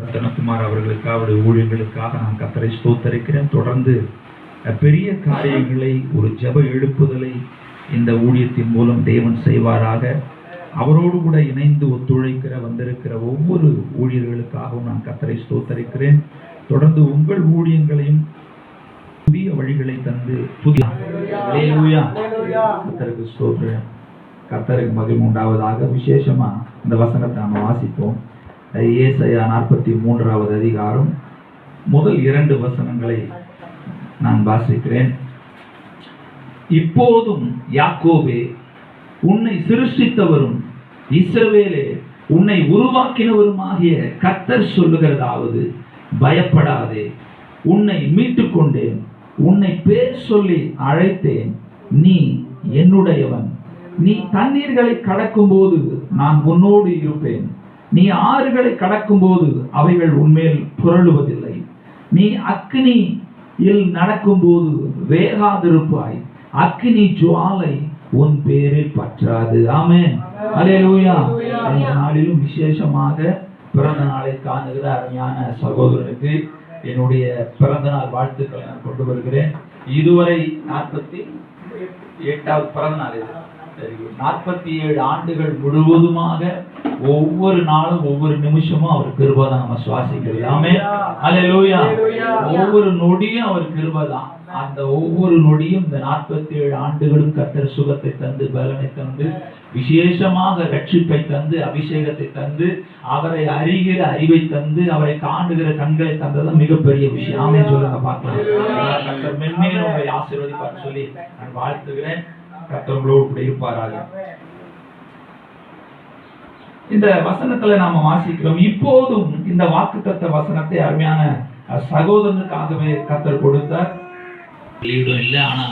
ரத்தனகுமார் அவர்களுக்காக அவருடைய ஊழியர்களுக்காக நான் கர்த்தரை ஸ்தோத்தரிக்கிறேன். தொடர்ந்து பெரிய காரியங்களை, ஒரு ஜெப எழுப்புதலை இந்த ஊழியத்தின் மூலம் தேவன் செய்வாராக. அவரோடு கூட இணைந்து ஒத்துழைக்கிற வந்திருக்கிற ஒவ்வொரு ஊழியர்களுக்காகவும் நான் கர்த்தரை ஸ்தோத்தரிக்கிறேன். தொடர்ந்து உங்கள் ஊழியங்களையும் புதிய வழிகளை தந்து கர்த்தருக்கு ஸ்தோத்திரம். கர்த்தருக்கு மகிமை உண்டாவதாக. விசேஷமா இந்த வசனத்தை நாம வாசிப்போம். ஏசாயா 43வது அதிகாரம் முதல் 2 வசனங்களை நான் வாசிக்கிறேன். இப்போதும் யாக்கோபே, உன்னை சிருஷ்டித்தவரும் இஸ்ரவேலே, உன்னை உருவாக்கினவருமாகிய கர்த்தர் சொல்லுகிறதாவது, பயப்படாதே, உன்னை மீட்டுக் கொண்டேன், உன்னை பேர் சொல்லி அழைத்தேன், நீ என்னுடையவன். நீ தண்ணீர்களை கடக்கும் போது நான் உன்னோடு இருப்பேன், நீ ஆறுகளை கடக்கும் போது அவைகள் உன்மேல் புரளுவதில்லை, நீ அக்கினியில் நடக்கும் போது வேகாதிருப்பாய், அக்கினி ஜுவாலை உன் பேரில் பற்றாது. ஆமென், அல்லேலூயா. இந்த நாளிலும் விசேஷமாக பிறந்த நாளை காணுகிற அருமையான சகோதரனுக்கு என்னுடைய பிறந்த நாள் வாழ்த்துக்களை நான் கொண்டு வருகிறேன். இதுவரை 48வது பிறந்த நாள். 47 ஆண்டுகள் முழுவதுமாக ஒவ்வொரு நாளும் ஒவ்வொரு நிமிஷமும் அவர் கிருபை தான் நம்ம சுவாசிக்கிறது. ஆமென், அல்லேலூயா. ஒவ்வொரு நொடியும் அவர் கிருபை தான். அந்த ஒவ்வொரு நொடியும் இந்த 47 ஆண்டுகளும் கர்த்தர் சுகத்தை தந்து, பலனை தந்து, விசேஷமாக ரட்சிப்பை தந்து, அபிஷேகத்தை தந்து, அவரை அறிகிற அறிவை தந்து, அவரை காணுகிற கண்களை தந்தது மிகப்பெரிய விஷயம். ஆமென் சொல்லுங்க பார்க்கலாம். கர்த்தர் மென்மேலும் உங்களை ஆசீர்வதிப்பார் சொல்லி நான் வாழ்த்துகிறேன். கர்த்தர் உங்களோடு கூட இருப்பாராக. இந்த வசனத்துல நாம வாசிக்கிறோம். இப்போதும் இந்த வாக்குத்தத்த வசனத்தை அருமையான சகோதரனுக்காகவே கர்த்தர் கொடுத்தார். இல்லை, ஆனா